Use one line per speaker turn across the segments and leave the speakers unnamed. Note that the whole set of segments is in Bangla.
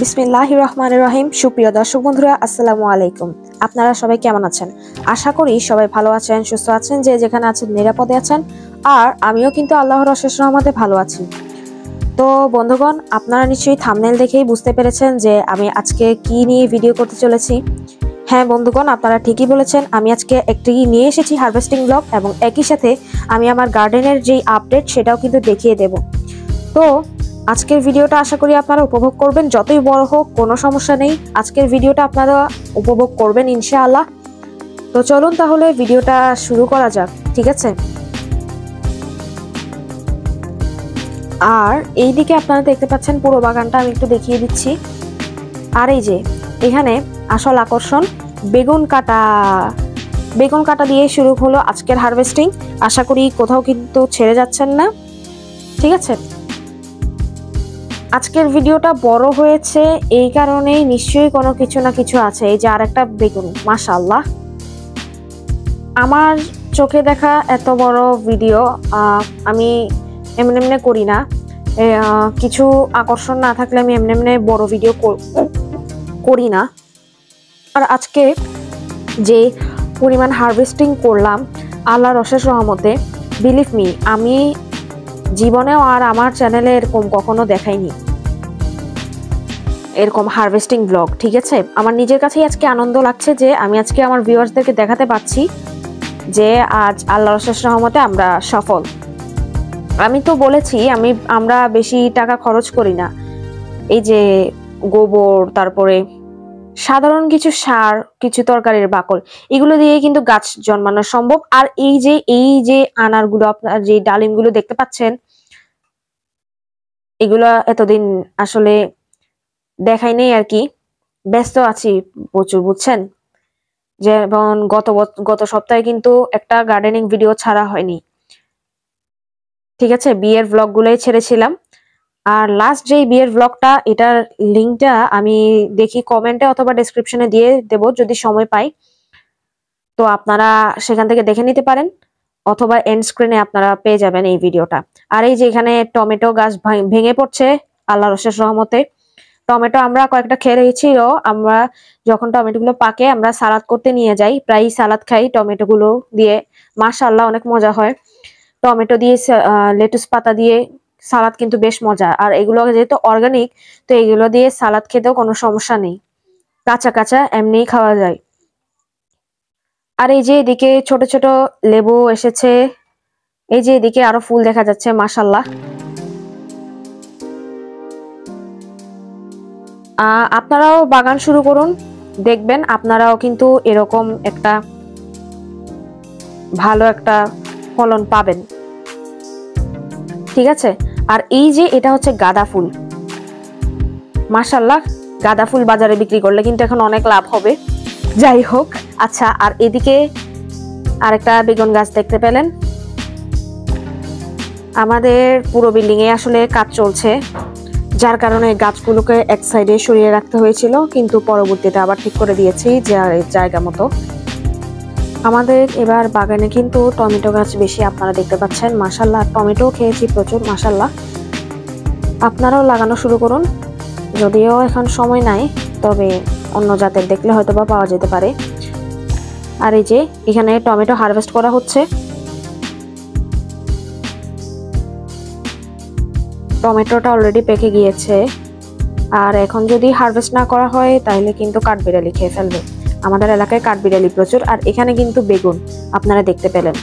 বিসমিল্লাহির রহমানির রহিম। সুপ্রিয় দর্শক বন্ধুরা, আসসালামু আলাইকুম। আপনারা সবাই কেমন আছেন? আশা করি সবাই ভালো আছেন, সুস্থ আছেন, যে যেখানে আছেন নিরাপদে আছেন। আর আমিও কিন্তু আল্লাহর অশেষ রহমতে ভালো আছি। তো বন্ধুগণ, আপনারা নিশ্চয়ই থাম্বনেল দেখেই বুঝতে পেরেছেন যে আমি আজকে কি নিয়ে ভিডিও করতে চলেছি। হ্যাঁ বন্ধুগণ, আপনারা ঠিকই বলেছেন। আমি আজকে একটি নিয়ে এসেছি হারভেস্টিং ব্লগ, এবং একই সাথে আমি আমার গার্ডেনের যেই আপডেট সেটাও কিন্তু দেখিয়ে দেব। তো আজকের ভিডিওটা আশা করি আপনারা উপভোগ করবেন, যতই বড় হোক কোনো সমস্যা নেই। আজকের ভিডিওটা আপনারা উপভোগ করবেন ইনশাআল্লাহ। তো চলুন তাহলে ভিডিওটা শুরু করা যাক, ঠিক আছে? আর এইদিকে আপনারা দেখতে পাচ্ছেন পুরো বাগানটা আমি একটু দেখিয়ে দিচ্ছি। আর এই যে এখানে আসল আকর্ষণ বেগুন কাটা দিয়ে শুরু হলো আজকের হারভেস্টিং। আশা করি কোথাও কিন্তু ছেড়ে যাচ্ছেন না, ঠিক আছে? আজকের ভিডিওটা বড় হয়েছে এই কারণেই, নিশ্চয়ই কোনো কিছু না কিছু আছে। এই যে আরেকটা বেগুন, মাশাআল্লাহ। আমার চোখে দেখা এত বড় ভিডিও আমি এমনি করি না। কিছু আকর্ষণ না থাকলে আমি এমনি বড় ভিডিও করি না। আর আজকে যে পরিমাণ হারভেস্টিং করলাম আল্লাহর অশেষ রহমতে, বিলিভ মি, আমি জীবনেও আর আমার চ্যানেলে এরকম কখনো দেখাইনি এরকম হারভেস্টিং ব্লগ, ঠিক আছে? আমার নিজের কাছেই আজকে আনন্দ লাগছে যে আমি আজকে আমার ভিউয়ার্সদেরকে দেখাতে পারছি যে আজ আল্লাহর অশেষ রহমতে আমরা সফল। আমি তো বলেছি আমরা বেশি টাকা খরচ করি না। এই যে গোবর, তারপরে সাধারণ কিছু সার, কিছু তরকারির বাকল, এগুলো দিয়ে কিন্তু গাছ জন্মানো সম্ভব। আর এই যে আনারগুলো, আপনার যে ডালিমগুলো দেখতে পাচ্ছেন, এগুলো এতদিন আসলে দেখাই নেই আর কি, ব্যস্ত আছি প্রচুর, বুঝছেন? যেমন গত সপ্তাহে কিন্তু একটা গার্ডেনিং ভিডিও ছাড়া হয়নি, ঠিক আছে? বিয়ের ব্লগ গুলোই ছেড়েছিলাম। আর লাস্ট যেই বিয়ের ব্লগটা, এটার লিঙ্কটা আমি দেখি কমেন্টে অথবা ডেসক্রিপশনে দিয়ে দেব যদি সময় পাই। তো আপনারা সেখান থেকে দেখে নিতে পারেন, অথবা এন্ড স্ক্রিনে আপনারা পেয়ে যাবেন এই ভিডিওটা। আর এই যে এখানে টমেটো গাছ ভেঙে পড়ছে আল্লাহর অশেষ রহমতে। টমেটো আমরা কয়েকটা খেয়ে রেখেছিল। আমরা যখন টমেটো গুলো পাকে আমরা সালাদ করতে নিয়ে যাই, প্রায় সালাদ খাই টমেটো গুলো দিয়ে। মাশাআল্লাহ, অনেক মজা হয়। টমেটো দিয়ে লেটুস পাতা দিয়ে সালাদ কিন্তু বেশ মজা। আর এগুলো যেহেতু অর্গানিক, তো এগুলো দিয়ে সালাদ খেতেও কোনো সমস্যা নেই, কাঁচা কাঁচা এমনিই খাওয়া যায়। আর এই যে এদিকে ছোট ছোট লেবু এসেছে, এই যে এদিকে আরো ফুল দেখা যাচ্ছে, মাশাআল্লাহ। আপনারাও বাগান শুরু করুন, দেখবেন আপনারাও কিন্তু এরকম একটা ভালো একটা ফলন পাবেন, ঠিক আছে? আর এই যে এটা হচ্ছে গাঁদা ফুল, মাশাআল্লাহ। গাঁদা ফুল বাজারে বিক্রি করলে কিন্তু এখন অনেক লাভ হবে। যাই হোক, আচ্ছা। আর এদিকে আরেকটা বেগুন গাছ দেখতে পেলেন। আমাদের পুরো বিল্ডিং এ আসলে কাজ চলছে, যার কারণে গাছগুলোকে এক সাইডে সরিয়ে রাখতে হয়েছিল, কিন্তু পরবর্তীতে আবার ঠিক করে দিয়েছি জায়গা মতো। আমাদের এবার বাগানে কিন্তু টমেটো গাছ বেশি, আপনারা দেখতে পাচ্ছেন, মাশাআল্লাহ। টমেটো খেয়েছি প্রচুর, মাশাআল্লাহ। আপনারাও লাগানো শুরু করুন, যদিও এখন সময় নাই, তবে অন্য জাতের দেখলে হয়তো বা পাওয়া যেতে পারে। আর এই যে এখানে টমেটো হারভেস্ট করা হচ্ছে। টমেটোটা অলরেডি পেকে গিয়েছে, আর এখন যদি হারভেস্ট না করা হয় তাহলে কিন্তু কাঠবিড়ালি খেয়ে ফেলবে। আমাদের এলাকায় কাঠবিড়ালি প্রচুর। আর এখানে কিন্তু বেগুন আপনারা দেখতে পেলেন।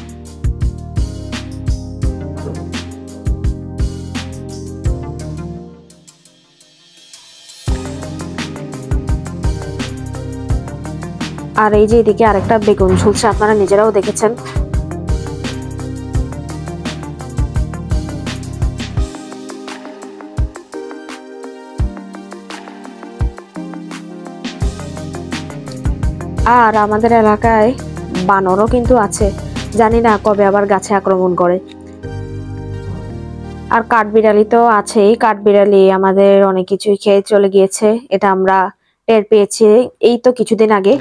আর এই যে এদিকে আরেকটা বেগুন ঝুলছে, আপনারা নিজেরাও দেখেছেন। আর আমাদের এলাকায় বানরও কিন্তু আছে, জানি না কবে আবার গাছে আক্রমণ করে। আর কাঠবিড়ালি তো আছেই, কাঠবিড়ালি আমাদের অনেক কিছুই খেয়ে চলে গিয়েছে, এটা আমরা টের পেয়েছি এই তো কিছুদিন আগে।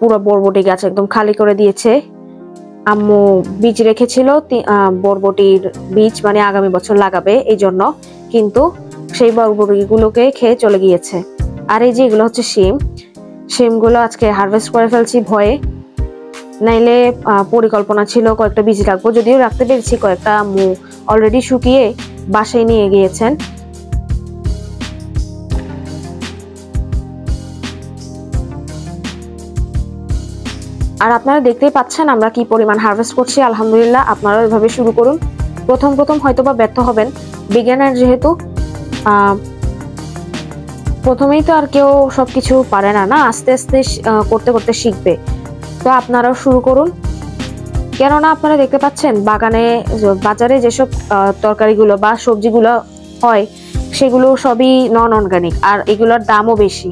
পুরো বরবটি গাছ একদম খালি করে দিয়েছে। আম্মু বীজ রেখেছিল, বরবটির বীজ, মানে আগামী বছর লাগাবে এই জন্য, কিন্তু সেই বরবটিগুলোকে খেয়ে চলে গিয়েছে। আর এই যে এগুলো হচ্ছে শিমগুলো আজকে হারভেস্ট করে ফেলছি ভয়ে, নাইলে পরিকল্পনা ছিল কয়েকটা বীজ রাখবো, যদিও রাখতে পেরেছি কয়েকটা। আম্মু অলরেডি শুকিয়ে বাসায় নিয়ে গিয়েছেন। আর আপনারা দেখতেই পাচ্ছেন আমরা কি পরিমাণ হারভেস্ট করছি। আলহামদুলিল্লাহ, আপনারা এভাবে শুরু করুন। প্রথম হয়তোবা ব্যর্থ হবেন, বিজ্ঞানের যেহেতু প্রথমেই তো আর কেউ সবকিছু পারে না, আস্তে আস্তে করতে করতে শিখবে। তো আপনারাও শুরু করুন, কেননা আপনারা দেখতে পাচ্ছেন বাজারে যেসব তরকারিগুলো বা সবজিগুলো হয় সেগুলো সবই নন অর্গানিক, আর এগুলোর দামও বেশি।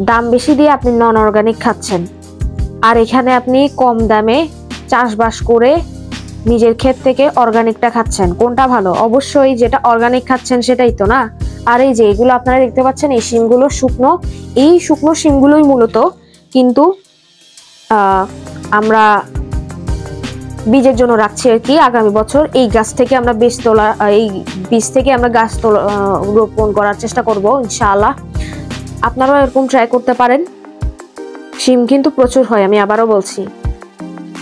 দাম বেশি দিয়ে আপনি নন অর্গানিক খাচ্ছেন, আর এখানে আপনি কম দামে চাষবাস করে নিজের ক্ষেত থেকে অর্গানিকটা খাচ্ছেন। কোনটা ভালো? অবশ্যই যেটা অর্গানিক খাচ্ছেন সেটাই তো, না? আর এই যে এগুলো আপনারা দেখতে পাচ্ছেন, এই শিমগুলো শুকনো, এই শুকনো শিমগুলোই মূলত কিন্তু আমরা বীজের জন্য রাখছি আর কি। আগামী বছর এই গাছ থেকে আমরা এই বীজ থেকে আমরা গাছ রোপণ করার চেষ্টা করব ইনশাআল্লাহ। আপনারাও এরকম ট্রাই করতে পারেন। শিম কিন্তু প্রচুর হয়, আমি আবারও বলছি।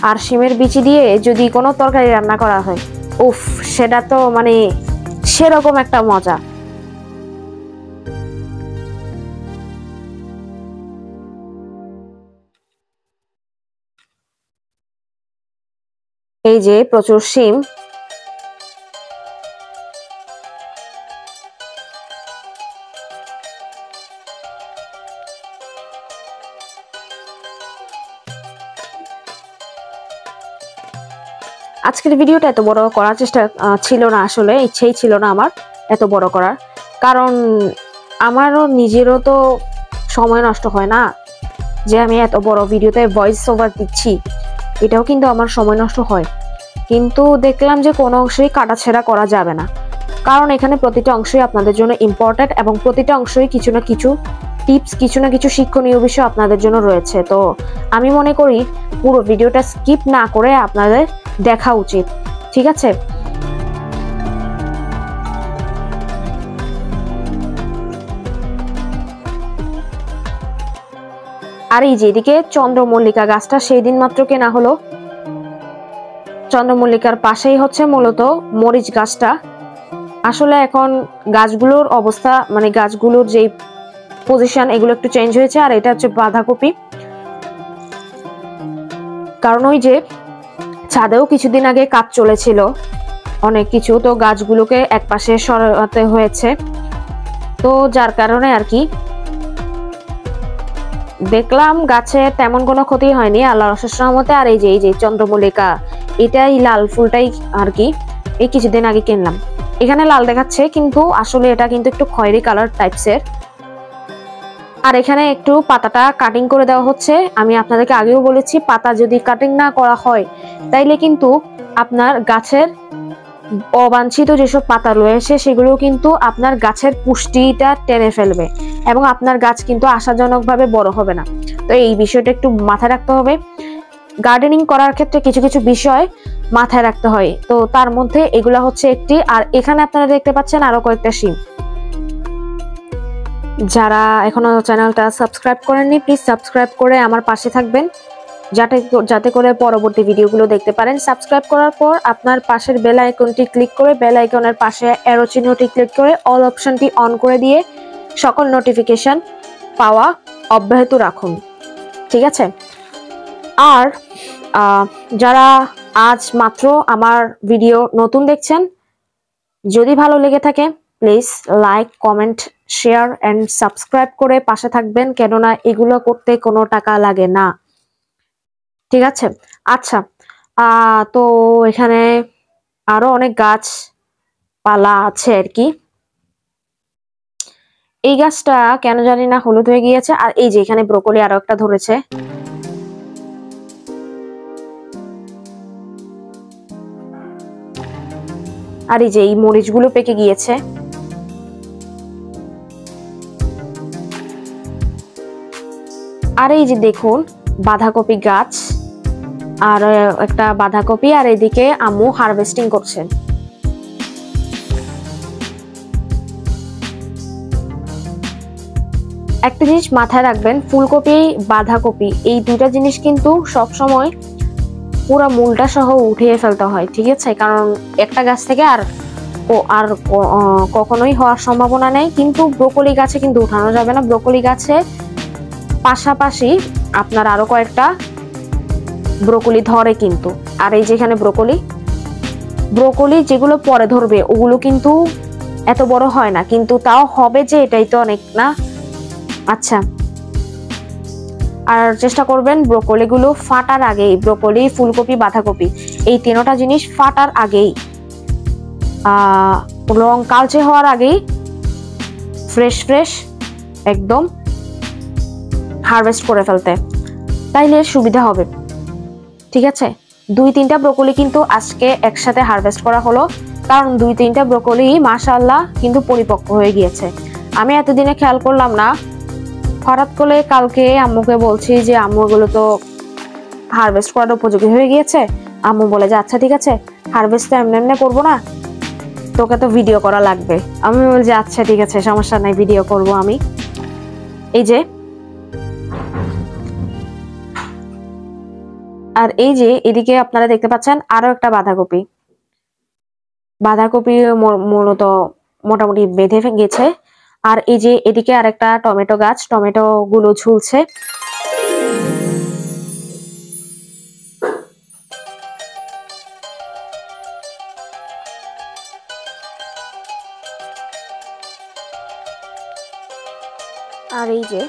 আর শিমের বিচি দিয়ে যদি কোনো তরকারি রান্না করা হয়, উফ, সেটা তো মানে সেরকম একটা মজা। এই যে প্রচুর শিম। আজকের ভিডিওটা এত বড় করার চেষ্টা ছিল না, আসলে ইচ্ছেই ছিল না আমার এত বড় করার, কারণ আমারও নিজেরও তো সময় নষ্ট হয় না যে আমি এত বড় ভিডিওতে ভয়েস ওভার দিচ্ছি, এটাও কিন্তু আমার সময় নষ্ট হয়। কিন্তু দেখলাম যে কোনো অংশই কাটাছেঁড়া করা যাবে না, কারণ এখানে প্রতিটা অংশই আপনাদের জন্য ইম্পর্টেন্ট, এবং প্রতিটা অংশই কিছু না কিছু টিপস, কিছু না কিছু শিক্ষণীয় বিষয় আপনাদের জন্য রয়েছে। তো আমি মনে করি পুরো ভিডিওটা স্কিপ না করে আপনাদের দেখা উচিত, ঠিক আছে? আর এই যেদিকে চন্দ্রমল্লিকা গাছটা সেই দিন মাত্র কেনা হলো, চন্দ্রমল্লিকার পাশেই হচ্ছে মূলত মরিচ গাছটা। আসলে এখন গাছগুলোর অবস্থা, মানে গাছগুলোর যে পজিশন, এগুলো একটু চেঞ্জ হয়েছে। আর এটা হচ্ছে বাঁধাকপি, কারণ ওই যে ছাদেও কিছুদিন আগে কাজ চলেছিল অনেক কিছু, তো গাছগুলোকে একপাশে সরাতে হয়েছে, তো যার কারণে আর কি দেখলাম গাছে তেমন কোনো ক্ষতি হয়নি আল্লাহর অশেষ রহমতে। আর এই যে চন্দ্রমল্লিকা, এটাই লাল ফুলটাই আর কি এই কিছুদিন আগে কিনলাম। এখানে লাল দেখাচ্ছে, কিন্তু আসলে এটা কিন্তু একটু খয়েরি কালার টাইপসের। আর এখানে একটু পাতাটা কাটিং করে দেওয়া হচ্ছে। আমি আপনাদেরকে আগেও বলেছি, পাতা যদি কাটিং না করা হয় তাইলে কিন্তু আপনার গাছের অবাঞ্ছিত যেসব পাতা রয়েছে সেগুলো কিন্তু আপনার গাছের পুষ্টিটা টেনে ফেলবে, এবং আপনার গাছ কিন্তু আশাজনকভাবে বড় হবে না। তো এই বিষয়টা একটু মাথায় রাখতে হবে। গার্ডেনিং করার ক্ষেত্রে কিছু কিছু বিষয় মাথায় রাখতে হয়, তো তার মধ্যে এগুলা হচ্ছে একটি। আর এখানে আপনারা দেখতে পাচ্ছেন আরো কয়েকটা শিম। যারা এখনো চ্যানেলটা সাবস্ক্রাইব করেননি, প্লিজ সাবস্ক্রাইব করে আমার পাশে থাকবেন, যাতে করে পরবর্তী ভিডিওগুলো দেখতে পারেন। সাবস্ক্রাইব করার পর আপনার পাশের বেল আইকনটি ক্লিক করে, বেল আইকনের পাশে অ্যারো চিহ্নটি ক্লিক করে অল অপশনটি অন করে দিয়ে সকল নোটিফিকেশন পাওয়া অব্যাহত রাখুন, ঠিক আছে? আর যারা আজ মাত্র আমার ভিডিও নতুন দেখছেন, যদি ভালো লেগে থাকে please like, comment, share and subscribe করে পাশে থাকবেন, কেননা এগুলো করতে কোনো টাকা লাগে না, ঠিক আছে? আচ্ছা, তো এখানে আরো অনেক গাছ পালা আছে আর কি। এই গাছটা কেন জানি না হলুদ হয়ে গিয়েছে। আর এই যে এখানে ব্রোকলি আরো একটা ধরেছে। আর এই যে এই মরিচগুলো পেকে গিয়েছে। আর এই যে দেখুন বাঁধাকপি গাছ, আর একটা বাঁধাকপি, আর এদিকে আম্মু হারভেস্টিং করছেন। একটা জিনিস মাথায় রাখবেন, ফুলকপি বাঁধাকপি এই দুইটা জিনিস কিন্তু সব সময় পুরো মূলটা সহ উঠিয়ে ফেলতে হয়, ঠিক আছে? কারণ একটা গাছ থেকে আর কখনোই হওয়ার সম্ভাবনা নেই। কিন্তু ব্রোকলি গাছে কিন্তু উঠানো যাবে না। ব্রোকলি গাছে পাশাপাশি আপনার আরো কয়েকটা ব্রোকলি ধরে কিন্তু। আর এই যেখানে ব্রোকলি যেগুলো পরে ধরবে ওগুলো কিন্তু এত বড় হয় না, কিন্তু তাও হবে যে এটাই তো অনেক না। আচ্ছা, আর চেষ্টা করবেন ব্রোকলি গুলো ফাটার আগেই, ব্রোকলি ফুলকপি বাঁধাকপি এই তিনটা জিনিস ফাটার আগেই, রং কালচে হওয়ার আগেই ফ্রেশ একদম হারভেস্ট করে ফেলতে, তাইলে সুবিধা হবে, ঠিক আছে? 2-3টা ব্রোকলি কিন্তু আজকে একসাথে হারভেস্ট করা হলো, কারণ 2-3টা ব্রোকলি মাশাআল্লাহ কিন্তু পরিপক্ক হয়ে গিয়েছে। আমি এতদিনে খেয়াল করলাম না, হঠাৎ করে কালকে আম্মুকে বলছি যে আম্মু এগুলো তো হারভেস্ট করার উপযোগী হয়ে গিয়েছে। আম্মু বলে যে আচ্ছা ঠিক আছে, হারভেস্ট তো এমনি করবো না, তোকে তো ভিডিও করা লাগবে। আমি বলছি আচ্ছা ঠিক আছে, সমস্যা নাই, ভিডিও করব আমি। এই যে আর এই যে এদিকে আপনারা দেখতে পাচ্ছেন আরো একটা বাঁধাকপি মূলত মোটামুটি বেঁধে গেছে। আর এই যে এদিকে আরেকটা টমেটো গাছ, টমেটো গুলো ঝুলছে। আর এই যে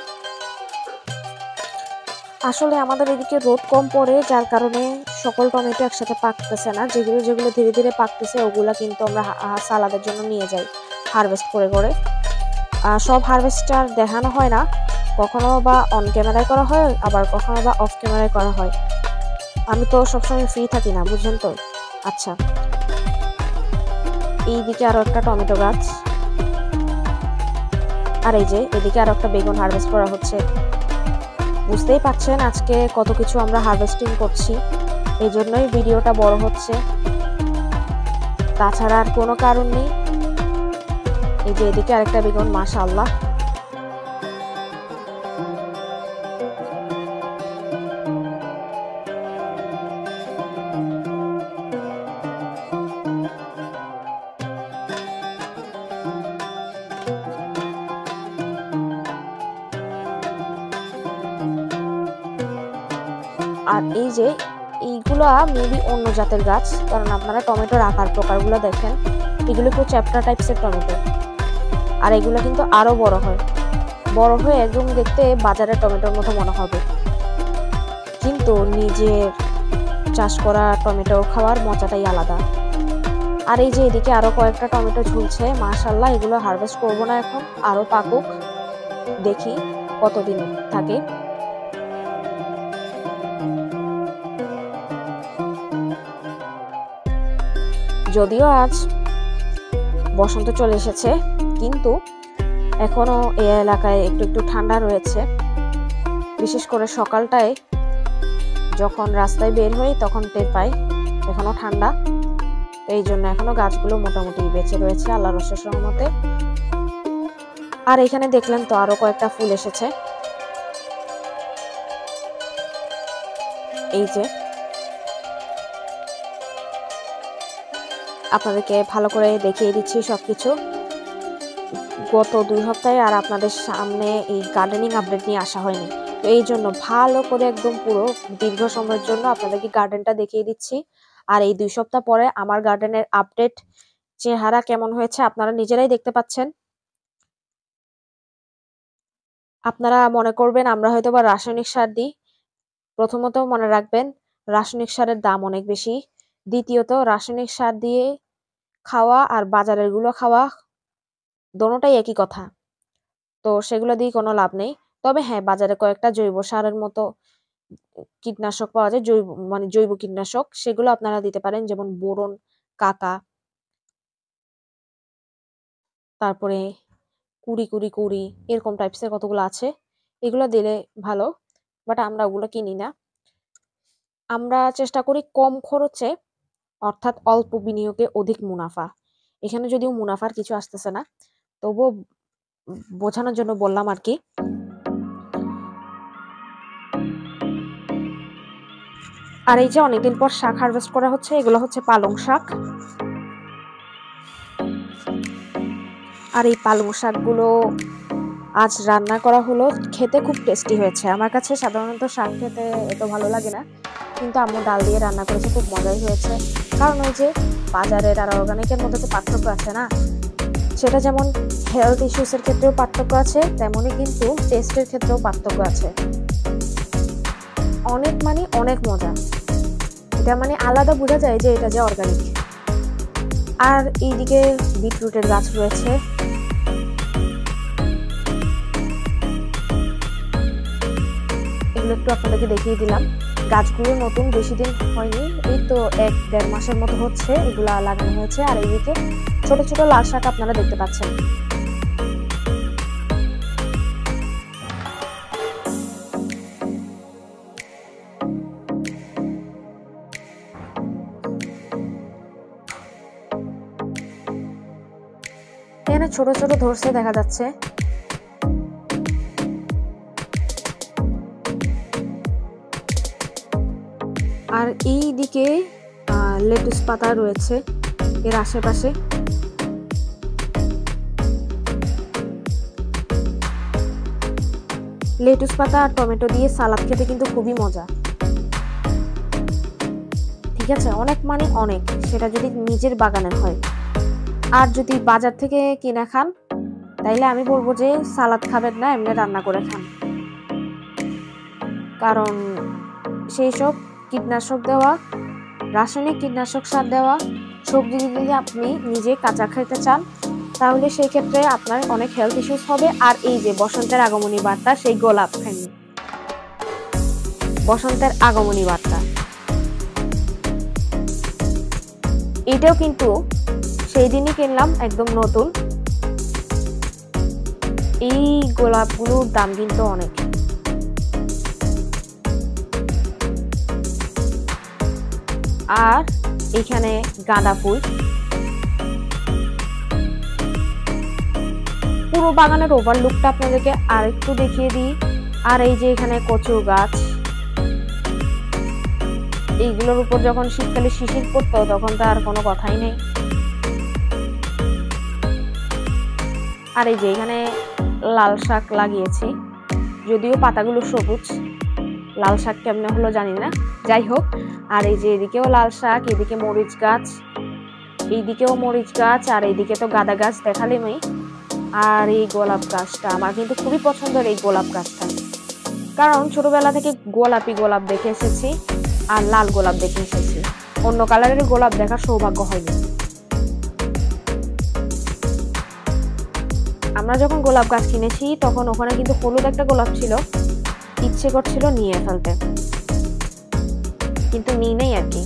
আসলে আমাদের এদিকে রোদ কম পড়ে, যার কারণে সকল টমেটো একসাথে পাকতেছে না। যেগুলো ধীরে ধীরে পাকতেছে ওগুলা কিন্তু আমরা সালাদের জন্য নিয়ে যাই হারভেস্ট করে। সব হারভেস্টার দেখানো হয় না, কখনো বা অন ক্যামেরায় করা হয়, আবার কখনো বা অফ ক্যামেরায় করা হয়। আমি তো সবসময় ফ্রি থাকি না, বুঝছেন তো। আচ্ছা, এইদিকে আরো একটা টমেটো গাছ, আর এই যে এদিকে আরো একটা বেগুন হারভেস্ট করা হচ্ছে। বুঝতেই পাচ্ছেন আজকে কত কিছু আমরা হারভেস্টিং করছি, এই জন্যই ভিডিওটা বড় হচ্ছে, তাছাড়া আর কোনো কারণ নেই। এই যে এদিকে আরেকটা বেগুন, মাশাআল্লাহ। আর এই যে এইগুলা মেবি অন্য জাতের গাছ, কারণ আপনারা টমেটোর আকার প্রকারগুলো দেখেন, এগুলো খুব চ্যাপ্টা টাইপসের টমেটো। আর এগুলো কিন্তু আরো বড় হয়ে একদম দেখতে বাজারের টমেটোর মতো মনে হবে, কিন্তু নিজের চাষ করা টমেটো খাওয়ার মজাটাই আলাদা। আর এই যে এদিকে আরো কয়েকটা টমেটো ঝুলছে, মাশাআল্লাহ। এগুলো হারভেস্ট করবো না এখন, আরো পাকুক, দেখি কতদিন থাকে। যদিও আজ বসন্ত চলে এসেছে, কিন্তু এখনো এই এলাকায় একটু ঠান্ডা রয়েছে। বিশেষ করে সকালটায় যখন রাস্তায় বের হই তখন টের পাই এখনো ঠান্ডা। এই জন্য এখনো গাছগুলো মোটামুটি বেঁচে রয়েছে আল্লাহর অশেষ রহমতে। আর এখানে দেখলেন তো আরো কয়েকটা ফুল এসেছে। এই যে আপনাদেরকে ভালো করে দেখিয়ে দিচ্ছি সবকিছু। গত 2 সপ্তাহে আর আপনাদের সামনে এই গার্ডেনিং আপডেট নিয়ে আসা হয়নি, তো এই জন্য ভালো করে একদম পুরো দীর্ঘ সময়ের জন্য আপনাদেরকে গার্ডেনটা দেখিয়ে দিচ্ছি। আর এই 2 সপ্তাহ পরে আমার গার্ডেনের আপডেট চেহারা কেমন হয়েছে আপনারা নিজেরাই দেখতে পাচ্ছেন। আপনারা মনে করবেন আমরা হয়তো বা রাসায়নিক সার দিই। প্রথমত মনে রাখবেন রাসায়নিক সারের দাম অনেক বেশি। দ্বিতীয়ত রাসায়নিক সার দিয়ে খাওয়া আর বাজারের গুলো খাওয়া দোনোটাই একই কথা, তো সেগুলো দিয়ে কোনো লাভ নেই। তবে হ্যাঁ, বাজারে কয়েকটা জৈব সারের মতো কীটনাশক পাওয়া যায়, জৈব কীটনাশক, সেগুলো আপনারা দিতে পারেন, যেমন বোরন, কাকা, তারপরে কুড়ি এরকম টাইপসের কতগুলো আছে, এগুলো দিলে ভালো। বাট আমরা ওগুলো কিনি না, আমরা চেষ্টা করি কম খরচে, অর্থাৎ অল্প বিনিয়োগে অধিক মুনাফা। এখানে যদিও মুনাফার কিছু আসতেছে না, তবুও বোঝানোর জন্য বললাম আর কি। আর এই যে অনেকদিন পর শাক হারভেস্ট করা হচ্ছে, এগুলো হচ্ছে পালং শাক। আর এই পালং শাকগুলো আজ রান্না করা হলো, খেতে খুব টেস্টি হয়েছে। আমার কাছে সাধারণত শাক খেতে এত ভালো লাগে না, কিন্তু আম্মু ডাল দিয়ে রান্না করেছে, খুব মজাই হয়েছে। কারণ ওই যে বাজারের আর অর্গানিকের মধ্যে তো পার্থক্য আছে না, সেটা যেমন হেলথ ইস্যুসের ক্ষেত্রেও পার্থক্য আছে, তেমনই কিন্তু টেস্টের ক্ষেত্রেও পার্থক্য আছে। অনেক মানে অনেক মজা, এটা মানে আলাদা বোঝা যায় যে এটা যে অর্গানিক। আর এইদিকে বিটরুটের গাছ রয়েছে। এগুলো একটু আপনাদেরকে দেখিয়ে দিলাম। গাছগুলো নতুন, বেশি দিন হয়নি, এই তো 1-1.5 মাসের মতো হচ্ছে এগুলা লাগানো হয়েছে। আর এইদিকে ছোট ছোট লাল শাক আপনারা দেখতে পাচ্ছেন। এখানে ছোট ছোট ধরছে দেখা যাচ্ছে। আর এই দিকে লেটুস পাতা রয়েছে এর আশেপাশে। লেটুস পাতা আর টমেটো দিয়ে সালাদ খেতে কিন্তু খুবই মজা, ঠিক আছে? অনেক মানে অনেক, সেটা যদি নিজের বাগানের হয়। আর যদি বাজার থেকে কিনে খান, তাইলে আমি বলবো যে সালাদ খাবেন না, এমনি রান্না করে খান। কারণ সেই সব কীটনাশক দেওয়া, রাসায়নিক কীটনাশক সার দেওয়া সবজি যদি আপনি নিজে কাঁচা খেতে চান, তাহলে সেই ক্ষেত্রে আপনার অনেক হেলথ ইস্যুস হবে। আর এই যে বসন্তের আগমনী বার্তা, সেই গোলাপ খাইনি, বসন্তের আগমনী বার্তা, এটাও কিন্তু সেই দিনই কিনলাম, একদম নতুন। এই গোলাপগুলোর দাম কিন্তু অনেক। আর এখানে গাঁদা ফুল, পুরো বাগানের ওভারলুকটা আপনাদেরকে আরেকটু দেখিয়ে দিই। আর এই যে এখানে কচু গাছ, এইগুলোর উপর যখন শীতকালে শিশির পড়তো তখন তো আর কোনো কথাই নেই। আর এই যে এখানে লাল শাক লাগিয়েছি, যদিও পাতাগুলো সবুজ, লাল শাক কেমনে হলো জানি না, যাই হোক। আর এই যে এদিকেও লাল শাক, এদিকে মরিচ গাছ, এইদিকেও মরিচ গাছ, আর এইদিকে তো গাঁদা গাছ দেখালামই। আর এই গোলাপ গাছটা আমার কিন্তু খুবই পছন্দের, এই গোলাপ গাছটা, কারণ ছোটবেলা থেকে গোলাপি গোলাপ দেখে এসেছি আর লাল গোলাপ দেখে এসেছি, অন্য কালারের গোলাপ দেখার সৌভাগ্য হয়নি। আমরা যখন গোলাপ গাছ কিনেছি তখন ওখানে কিন্তু হলুদ একটা গোলাপ ছিল, ইচ্ছে করছিল নিয়ে ফেলতে, কিন্তু নিই নাই আর কি,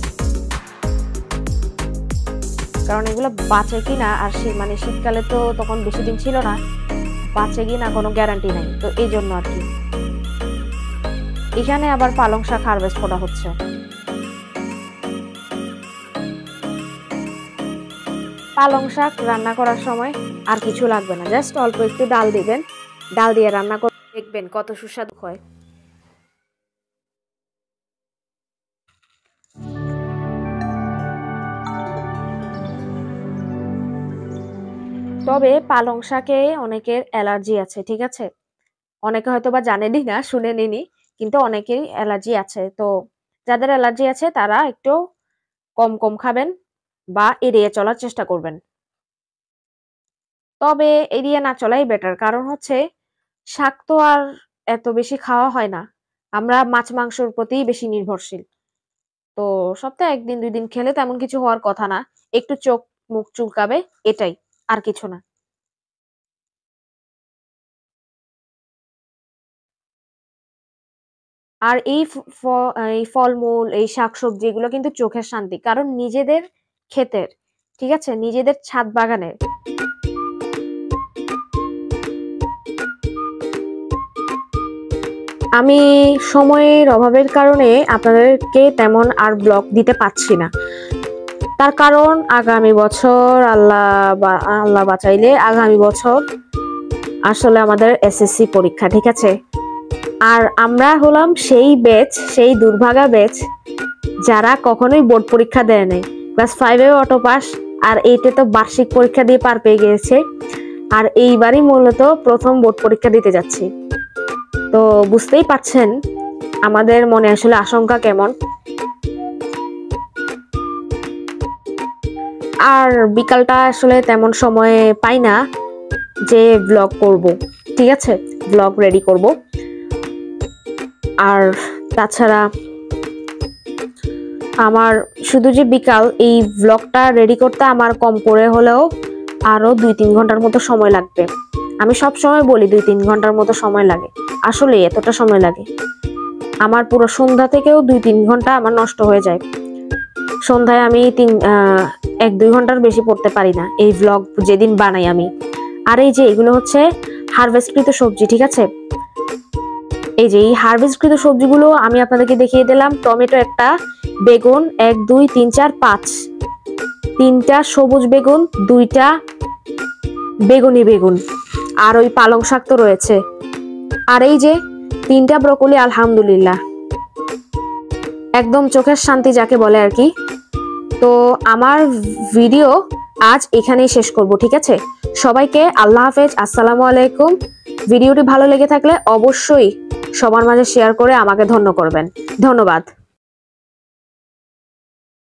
কারণ এগুলো বাঁচে কিনা, আর মানে শীতকালে তো তখন বেশি দিন ছিল না, বাঁচে কিনা কোনো গ্যারান্টি নাই, তো এই জন্য আর কি। এখানে আবার পালং শাক হারভেস্ট করা হচ্ছে। পালং শাক রান্না করার সময় আর কিছু লাগবে না, জাস্ট অল্প একটু ডাল দিবেন, ডাল দিয়ে রান্না করে দেখবেন কত সুস্বাদু হয়। তবে পালং শাকে অনেকের অ্যালার্জি আছে, ঠিক আছে? অনেকে হয়তো বা জানেনই না, শুনেনি, কিন্তু অনেকেরই অ্যালার্জি আছে। তো যাদের অ্যালার্জি আছে তারা একটু কম কম খাবেন বা এড়িয়ে চলার চেষ্টা করবেন। তবে এড়িয়ে না চলাই বেটার, কারণ হচ্ছে শাক তো আর এত বেশি খাওয়া হয় না, আমরা মাছ মাংসের প্রতিই বেশি নির্ভরশীল। তো সপ্তাহে 1-2 দিন খেলে তেমন কিছু হওয়ার কথা না, একটু চোখ মুখ চুলকাবে, এটাই, আর কিছু না। আর এই ফলমূল, এই শাকসবজি, এগুলো কিন্তু চোখের শান্তি, কারণ নিজেদের ক্ষেতের, ঠিক আছে, নিজেদের ছাদ বাগানের। আমি সময়ের অভাবের কারণে আপনাদেরকে তেমন আর ব্লগ দিতে পারছি না, তার কারণ আগামী বছর আল্লাহ বাঁচাইলে আগামী বছর আসলে আমাদের এসএসসি পরীক্ষা, ঠিক আছে? আর আমরা হলাম সেই ব্যাচ, সেই দুর্ভাগা ব্যাচ যারা কখনোই বোর্ড পরীক্ষা দেয় নাই, ক্লাস 5-এ অটো পাস আর 8-এ তো বার্ষিক পরীক্ষা দিয়ে পার পেয়ে গিয়েছে, আর এইবারই মূলত প্রথম বোর্ড পরীক্ষা দিতে যাচ্ছি। তো বুঝতেই পারছেন আমাদের মনে আসলে আশঙ্কা কেমন। আর বিকালটা আসলে তেমন সময় পাই না যে ব্লগ করব, ঠিক আছে, ব্লগ রেডি করব। আর তাছাড়া আমার শুধু যে বিকাল, এই ব্লগটা রেডি করতে আমার কম করে হলেও আরো 2-3 ঘন্টার মতো সময় লাগবে। আমি সব সময় বলি 2-3 ঘন্টার মতো সময় লাগে, আসলে এতটা সময় লাগে। আমার পুরো সন্ধ্যা থেকেও 2-3 ঘন্টা আমার নষ্ট হয়ে যায়। সন্ধ্যায় আমি 1-2 ঘন্টার বেশি পড়তে পারি না এই ব্লগ যেদিন বানাই আমি। আর এই যে এগুলো হচ্ছে হারভেস্টকৃত সবজি, ঠিক আছে। এই যে এই হারভেস্টকৃত সবজিগুলো আমি আপনাদেরকে দেখিয়ে দিলাম। টমেটো একটা, বেগুন 1 2 3 4 5, 3টা সবুজ বেগুন, 2টা বেগুনি বেগুন, আর ওই পালং শাক তো রয়েছে, আর এই যে 3টা ব্রকলি। আলহামদুলিল্লাহ, একদম চোখের শান্তি যাকে বলে আর কি। তো আমার ভিডিও আজ এখানেই শেষ করব, ঠিক আছে। সবাইকে আল্লাহ হাফেজ, আসসালামু আলাইকুম। ভিডিওটি ভালো লেগে থাকলে অবশ্যই সবার মাঝে শেয়ার করে আমাকে ধন্য করবেন। ধন্যবাদ।